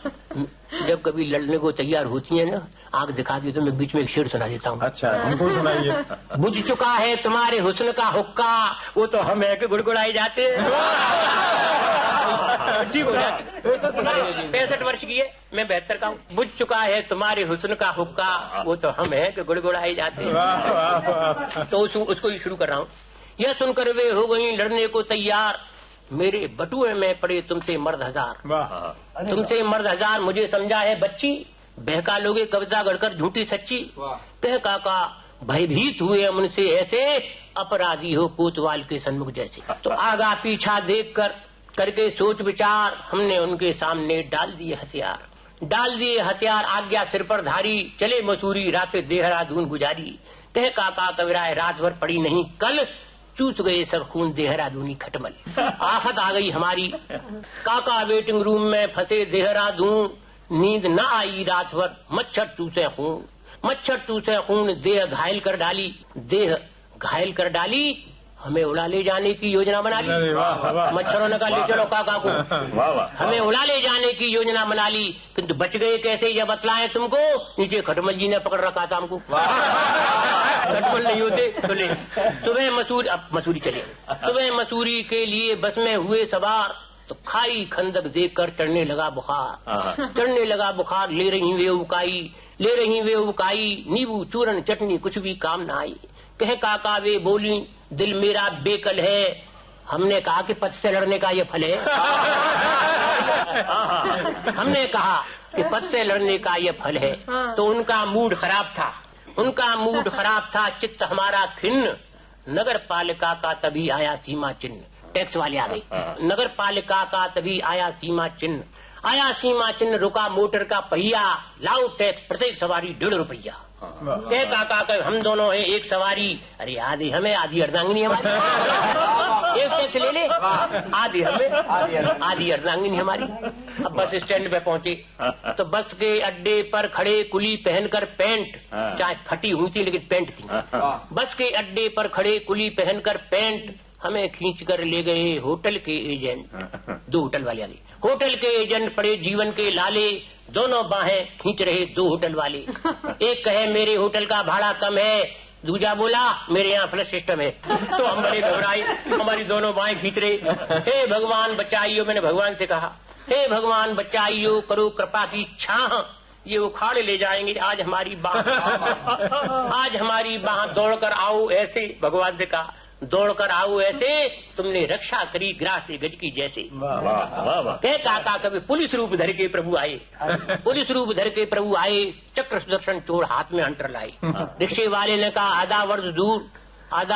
जब कभी लड़ने को तैयार होती है ना, आंख दिखाती तो मैं बीच में एक शेर सुना देता हूँ। अच्छा हमको सुनाइए। बुझ चुका है तुम्हारे हुस्न का हुक्का, वो तो हम है कि गुड़गुड़ाए जाते हैं। ठीक हो जाए। 65 वर्ष की है, मैं 72 का हूँ। बुझ चुका है तुम्हारे हुस्न का हुक्का, वो तो हम है कि गुड़गुड़ाए जाते हैं। तो उसको ही शुरू कर रहा हूँ। यह सुनकर वे हो गई लड़ने को तैयार, मेरे बटुए में पड़े तुमसे मर्द हजार। तुमसे मर्द हजार मुझे समझा है बच्ची, बहका लोगे कविता गढ़कर झूठी सच्ची। कह काका भयभीत हुए हम उनसे ऐसे, अपराधी हो कोतवाल के सन्मुख जैसे। तो आगा पीछा देख कर करके सोच विचार, हमने उनके सामने डाल दिए हथियार। आज्ञा सिर पर धारी, चले मसूरी रातें देहरादून गुजारी। कह काका कविराय रात भर पड़ी नहीं कल, चूस गए सब खून देहरादूनी खटमल। आफत आ गई हमारी, काका वेटिंग रूम में फंसे देहरादून। नींद न आई रात भर, मच्छर चूसे खून, देह घायल कर डाली। हमें उड़ा ले जाने की योजना बना ली। मच्छरों ने कहा ले चलो काका को। हमें उड़ा ले जाने की योजना बना ली, किंतु बच गए कैसे यह बतलाएं तुमको। नीचे खटमल जी ने पकड़ रखा था हमको। खटमल नहीं होते तो ले। सुबह मसूरी के लिए बस में हुए सवार, तो खाई खंदक देखकर चढ़ने लगा बुखार। ले रही वे उकाई, नींबू चूरन चटनी कुछ भी काम न आई। कहे काका वे बोली दिल मेरा बेकल है, हमने कहा कि पथ से लड़ने का ये फल है। हमने कहा कि पथ से लड़ने का ये फल है। तो उनका मूड खराब था, चित्त हमारा खिन्न। नगर पालिका का तभी आया सीमा चिन्ह, टैक्स वाले आ गई। नगर पालिका का तभी आया सीमा चिन्ह, रुका मोटर का पहिया, लाओ टैक्स प्रत्येक सवारी 1.5 रुपया। कह काका हम दोनों हैं एक सवारी, अरे आधी हमें आधी अर्धांगिनी हमारी। एक टैक्स ले ले, आधी हमें आधी अर्धांगिनी हमारी। अब बस स्टैंड पे पहुंचे तो बस के अड्डे पर खड़े कुली पहनकर पैंट, चाहे फटी हुई थी लेकिन पैंट थी। बस के अड्डे पर खड़े कुली पहनकर पैंट, हमें खींच कर ले गए होटल के एजेंट। 2 होटल वाले आ गए। होटल के एजेंट पड़े जीवन के लाले, दोनों बाहें खींच रहे 2 होटल वाले। एक कहे मेरे होटल का भाड़ा कम है, दूजा बोला मेरे यहाँ फ्लश सिस्टम है। तो हम बड़े घबराए, हमारी दोनों बाहें खींच रहे। हे भगवान बचाइयो, मैंने भगवान से कहा हे भगवान बचाइयो, करो कृपा की छाह, ये उखाड़ ले जाएंगे आज हमारी बाह। दौड़कर आओ ऐसे, भगवान से कहा दौड़कर आओ ऐसे, तुमने रक्षा करी ग्रास से गज की जैसे। कह काका कभी पुलिस रूप धर के प्रभु आए, चक्र सुदर्शन चोर हाथ में हंटर लाए। रिक्शे वाले ने कहा आधा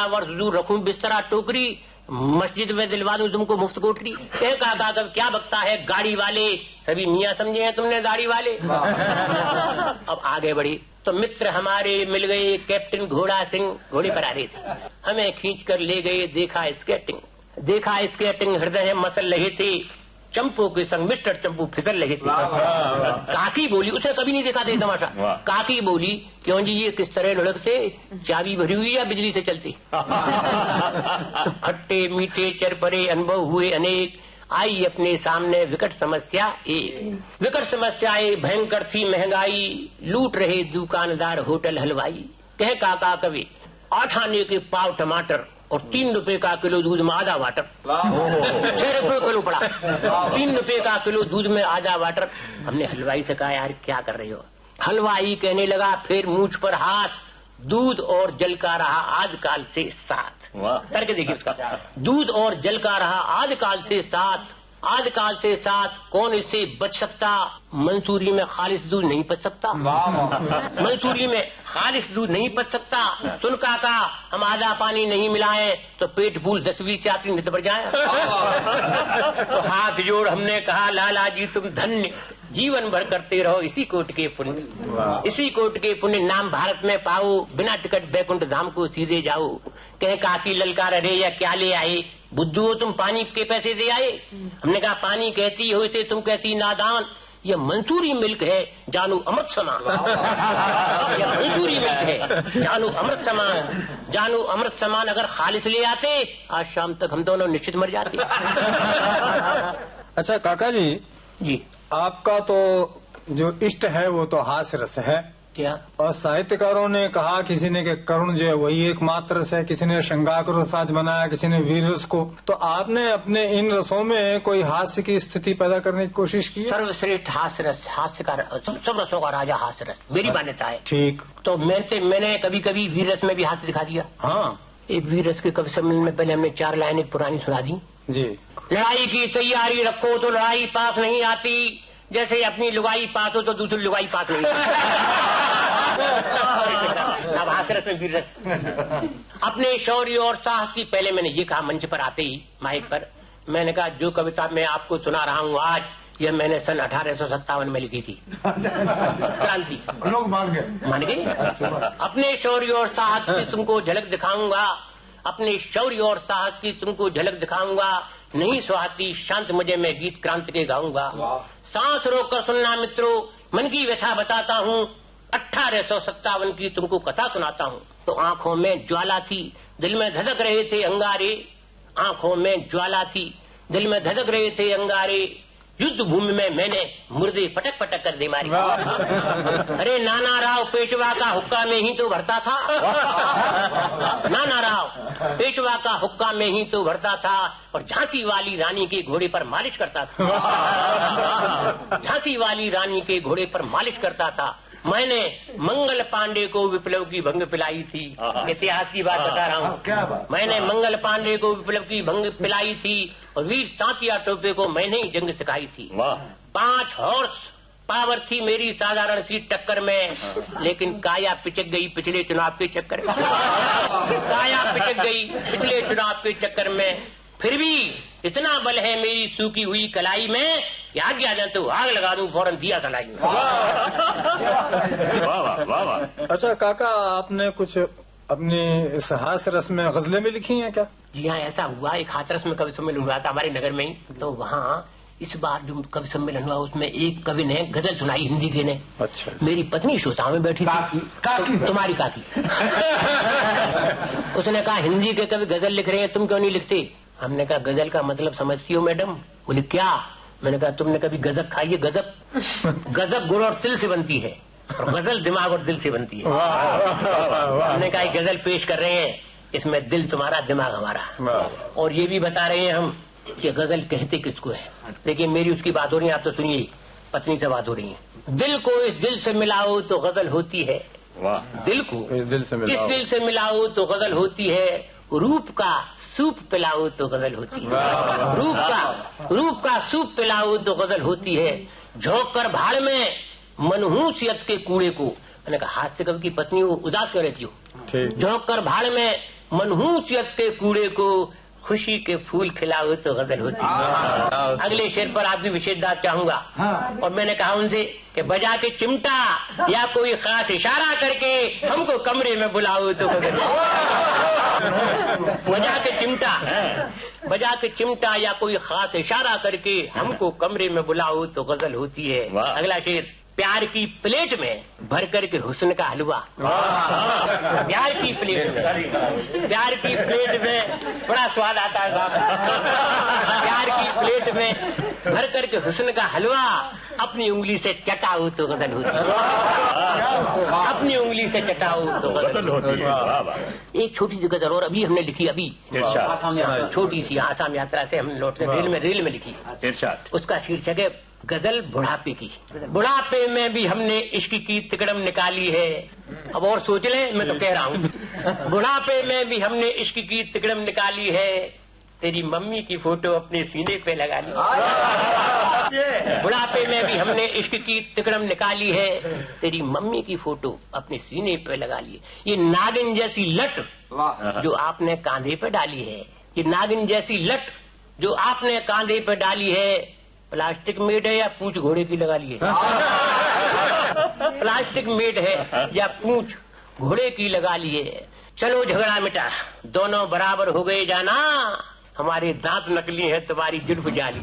वर्ष दूर रखूं बिस्तरा टोकरी, मस्जिद में दिलवा दूं तुमको मुफ्त कोठरी। कह काका कब क्या बकता है गाड़ी वाले, सभी मियाँ समझे हैं तुमने दाढ़ी वाले। अब आगे बढ़े तो मित्र हमारे मिल गए, कैप्टन घोड़ा सिंह घोड़े पर आ रहे थे, हमें खींच कर ले गए। देखा स्केटिंग, हृदय मसल रहे थे, चंपू के संग मिस्टर चंपू फिसल रहे थे। काकी बोली, उसे कभी नहीं देखा था तमाशा। काकी बोली, क्यों जी ये किस तरह लुढ़क से, चाबी भरी हुई या बिजली से चलती? तो खट्टे मीठे चरपरे अनुभव हुए अनेक, आई अपने सामने विकट समस्या एक भयंकर थी महंगाई, लूट रहे दुकानदार होटल हलवाई। कहे काका कवि, 8 आने के पाव टमाटर और 3 रुपए का किलो दूध में आधा वाटर। 6 रुपए किलो पड़ा, 3 रुपए का किलो दूध में आधा वाटर। हमने हलवाई से कहा, यार क्या कर रहे हो? हलवाई कहने लगा, फिर मूंछ पर हाथ, दूध और जल का रहा आदिकाल से साथ। तर्क देखिए उसका, दूध और जल का रहा आदिकाल से साथ, कौन इससे बच सकता? मंसूरी में खालिश दूध नहीं पच सकता, मंसूरी में खालिश दूध नहीं पच सकता। सुन काका, हम आधा पानी नहीं मिलाए तो पेट फूल 10-20 यात्री नित बढ़ जाए। तो हाथ जोड़ हमने कहा, लाला जी तुम धन्य, जीवन भर करते रहो इसी कोट के पुण्य, नाम भारत में पाओ, बिना टिकट बैकुंठ धाम को सीधे जाओ। कहे काकी ललकार, अरे या क्या ले आए? बुद्धू हो तुम, पानी के पैसे दे आए? हमने कहा, पानी कहती हो इसे तुम कहती नादान, ये मंसूरी मिल्क है जानू अमृत समान। ये मंसूरी मिल्क है जानू अमृत समान। अगर खालिश ले आते आज शाम तक हम दोनों निश्चित मर जाते। अच्छा काका जी, आपका तो जो इष्ट है वो तो हास्य रस है क्या? और साहित्यकारों ने कहा, किसी ने कि करुण जो है वही एकमात्र रस है, किसी ने श्रृंगार को रसाज बनाया, किसी ने वीर रस को। तो आपने अपने इन रसों में कोई हास्य की स्थिति पैदा करने की कोशिश की? सर्वश्रेष्ठ हास्य रस, हास्य का सब रसों का राजा हास्य रस, मेरी मान्यता है। ठीक, तो मैंने कभी कभी वीर रस में भी हास्य दिखा दिया। हाँ, एक वीर रस के कवि सम्मेलन में पहले हमने 4 लाइन एक पुरानी सुना दी जी। लड़ाई की तैयारी रखो तो लड़ाई पास नहीं आती, जैसे अपनी लुगाई पास हो तो दूसरी लुगाई पास नहीं अब हाथरस में वीर रस। अपने शौर्य और साहस की, पहले मैंने ये कहा मंच पर आते ही माइक पर, मैंने कहा जो कविता मैं आपको सुना रहा हूँ आज, यह मैंने सन 1857 में लिखी थी। क्रांति लोग मान गए। अपने शौर्य और साहस की तुमको झलक दिखाऊंगा, अपने शौर्य और साहस की तुमको झलक दिखाऊंगा, नहीं सुहाती शांत मुझे मैं गीत क्रांति के गाऊंगा। सांस रोककर सुनना मित्रों, मन की व्यथा बताता हूँ, 1857 की तुमको कथा सुनाता हूँ। तो आंखों में ज्वाला थी, दिल में धधक रहे थे अंगारे, आंखों में ज्वाला थी, दिल में धधक रहे थे अंगारे, युद्ध भूमि में मैंने मुर्दे पटक पटक कर दे मारे। अरे नाना राव पेशवा का हुक्का में ही तो भरता था, नाना राव पेशवा का हुक्का में ही तो भरता था, और झांसी वाली रानी के घोड़े पर मालिश करता था, झांसी वाली रानी के घोड़े पर मालिश करता था। मैंने मंगल पांडे को विप्लव की भंग पिलाई थी, इतिहास की बात बता रहा हूँ। मैंने मंगल पांडे को विप्लव की भंग पिलाई थी, और वीर तांतिया टोपे को मैंने ही जंग सिखाई थी। 5 हॉर्स पावर थी मेरी साधारण सी टक्कर में, लेकिन काया पिचक गई पिछले चुनाव के चक्कर में। काया पिचक गई पिछले चुनाव के चक्कर में, फिर भी इतना बल है मेरी सूखी हुई कलाई में, आज्ञा दें तो आग लगा दूं फौरन दिया सलाई में। अच्छा काका, आपने कुछ अपनी इस हास्य रस में गजलें भी लिखी हैं क्या? जी हाँ, ऐसा हुआ। एक हाथरस में कवि सम्मेलन हुआ था हमारे नगर में ही, तो वहाँ इस बार जो कवि सम्मेलन हुआ उसमें एक कवि ने गजल सुनाई हिंदी के ने। अच्छा। मेरी पत्नी श्रोताओं में बैठी थी, तुम्हारी काकी। उसने कहा हिंदी के कवि गजल लिख रहे हैं, तुम क्यों नहीं लिखते? हमने कहा गजल का मतलब समझती हो मैडम? बोले क्या? मैंने कहा तुमने कभी गजक खाई है? गजक गुड़ और तिल से बनती है, और गजल दिमाग और दिल से बनती है। हमने कहा गजल पेश कर रहे हैं, इसमें दिल तुम्हारा दिमाग हमारा, और ये भी बता रहे हैं हम कि गजल कहते किसको है। देखिए मेरी उसकी बात हो रही है, आप तो सुनिए, पत्नी से बात हो रही है। दिल को इस दिल से मिलाओ तो गजल होती है, दिल को इस दिल से मिलाओ तो गजल होती है, रूप का सूप पिलाओ तो गजल होती है, रूप का सूप पिलाओ तो गजल होती है, झोंक कर भाड़ में मनहूसियत के कूड़े को। मैंने कहा हास्य कवि की पत्नी उदास क्यों रहती हो? झोंक कर भाड़ में मनहूसियत के कूड़े को, खुशी के फूल खिलाओ तो गजल होती है। अगले शेर पर आपकी विशेष बात चाहूंगा। और मैंने कहा उनसे कि बजा के चिमटा या कोई खास इशारा करके हमको कमरे में बुलाओ तो गजल। बजा के चिमटा या कोई खास इशारा करके हमको कमरे में बुलाओ तो गजल होती है। अगला शेर, प्यार की प्लेट में भर करके हुस्न का हलवा। प्यार की प्लेट में बड़ा स्वाद आता है साहब। प्यार की प्लेट में भर करके हुस्न का हलवा अपनी उंगली से चटाओ तो गजल होती है। अपनी उंगली से चटाओ तो गजल होती है। एक छोटी सी गजल और अभी हमने लिखी, अभी छोटी सी आसाम यात्रा से हम लौटते रेल में लिखी। उसका शीर्षक है गजल बुढ़ापे की। बुढ़ापे में भी हमने इश्क की तिकड़म निकाली है। अब और सोच ले, मैं तो कह रहा हूँ। बुढ़ापे में भी हमने इश्क की तिकड़म निकाली है, तेरी मम्मी की फोटो अपने सीने पे लगा ली। बुढ़ापे में भी हमने इश्क की तिकड़म निकाली है, तेरी मम्मी की फोटो अपने सीने पे लगा ली। ये नागिन जैसी लट जो आपने कांधे पे डाली है, ये नागिन जैसी लट जो आपने कांधे पे डाली है, प्लास्टिक मेड है या पूंछ घोड़े की लगा ली है? प्लास्टिक मेड है या पूंछ घोड़े की लगा ली है। चलो झगड़ा मिटा, दोनों बराबर हो गए जाना, हमारे दांत नकली हैं, तुम्हारी जुल्फ जाली।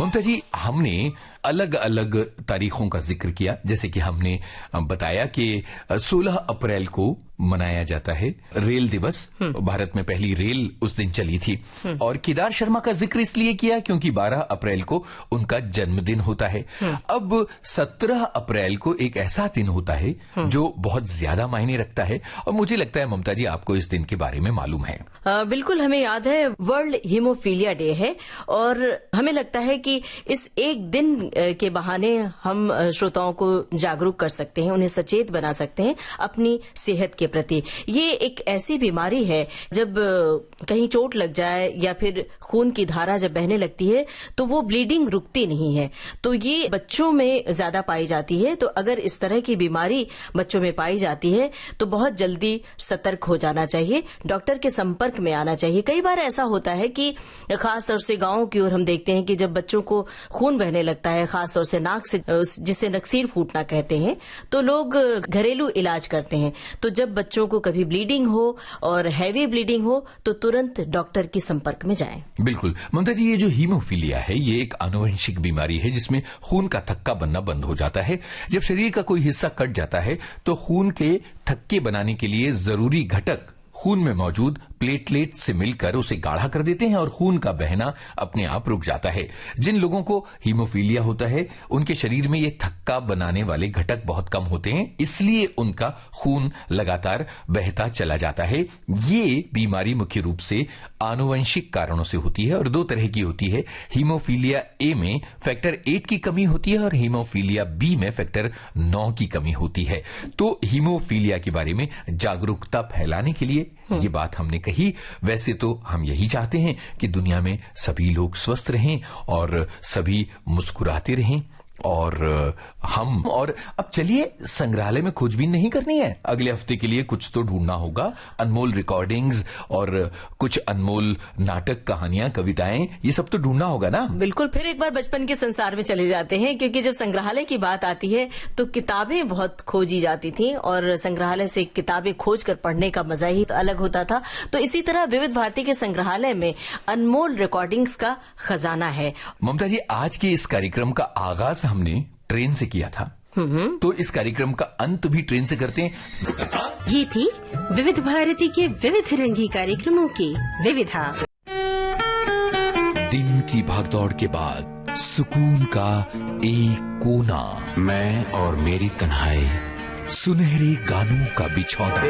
ममता जी, हमने अलग अलग तारीखों का जिक्र किया, जैसे कि हमने बताया कि 16 अप्रैल को मनाया जाता है रेल दिवस। भारत में पहली रेल उस दिन चली थी। और केदार शर्मा का जिक्र इसलिए किया क्योंकि 12 अप्रैल को उनका जन्मदिन होता है। अब 17 अप्रैल को एक ऐसा दिन होता है जो बहुत ज्यादा मायने रखता है, और मुझे लगता है ममता जी आपको इस दिन के बारे में मालूम है। बिल्कुल, हमें याद है वर्ल्ड हीमोफीलिया डे है, और हमें लगता है कि इस एक दिन के बहाने हम श्रोताओं को जागरूक कर सकते हैं, उन्हें सचेत बना सकते हैं अपनी सेहत के प्रति। ये एक ऐसी बीमारी है, जब कहीं चोट लग जाए या फिर खून की धारा जब बहने लगती है तो वो ब्लीडिंग रुकती नहीं है। तो ये बच्चों में ज्यादा पाई जाती है। तो अगर इस तरह की बीमारी बच्चों में पाई जाती है तो बहुत जल्दी सतर्क हो जाना चाहिए, डॉक्टर के संपर्क में आना चाहिए। कई बार ऐसा होता है कि खास तौर से गांवों की ओर हम देखते हैं कि जब बच्चों को खून बहने लगता है, खास तौर से नाक से, जिसे नक्सीर फूटना कहते हैं, तो लोग घरेलू इलाज करते हैं। तो जब बच्चों को कभी ब्लीडिंग हो और हैवी ब्लीडिंग हो तो तुरंत डॉक्टर के संपर्क में जाएं। बिल्कुल ममता जी, ये जो हीमोफीलिया है ये एक आनुवंशिक बीमारी है जिसमें खून का थक्का बनना बंद हो जाता है। जब शरीर का कोई हिस्सा कट जाता है तो खून के थक्के बनाने के लिए जरूरी घटक खून में मौजूद प्लेटलेट से मिलकर उसे गाढ़ा कर देते हैं और खून का बहना अपने आप रुक जाता है। जिन लोगों को हीमोफीलिया होता है उनके शरीर में ये थक्का बनाने वाले घटक बहुत कम होते हैं, इसलिए उनका खून लगातार बहता चला जाता है। ये बीमारी मुख्य रूप से आनुवंशिक कारणों से होती है और दो तरह की होती है। हीमोफीलिया ए में फैक्टर 8 की कमी होती है और हीमोफीलिया बी में फैक्टर 9 की कमी होती है। तो हीमोफीलिया के बारे में जागरूकता फैलाने के लिए ये बात हमने कही। वैसे तो हम यही चाहते हैं कि दुनिया में सभी लोग स्वस्थ रहें और सभी मुस्कुराते रहें। और अब चलिए संग्रहालय में खोजबीन नहीं करनी है, अगले हफ्ते के लिए कुछ तो ढूंढना होगा। अनमोल रिकॉर्डिंग्स और कुछ अनमोल नाटक, कहानियां, कविताएं, ये सब तो ढूंढना होगा ना। बिल्कुल, फिर एक बार बचपन के संसार में चले जाते हैं, क्योंकि जब संग्रहालय की बात आती है तो किताबें बहुत खोजी जाती थी और संग्रहालय से किताबें खोज कर पढ़ने का मजा ही अलग होता था। तो इसी तरह विविध भारती के संग्रहालय में अनमोल रिकॉर्डिंग्स का खजाना है। ममता जी, आज के इस कार्यक्रम का आगाज हमने ट्रेन से किया था, तो इस कार्यक्रम का अंत भी ट्रेन से करते हैं। ये थी विविध भारती के विविध रंगी कार्यक्रमों की विविधा। दिन की भागदौड़ के बाद सुकून का एक कोना, मैं और मेरी तन्हाई, सुनहरे गानों का बिछौना।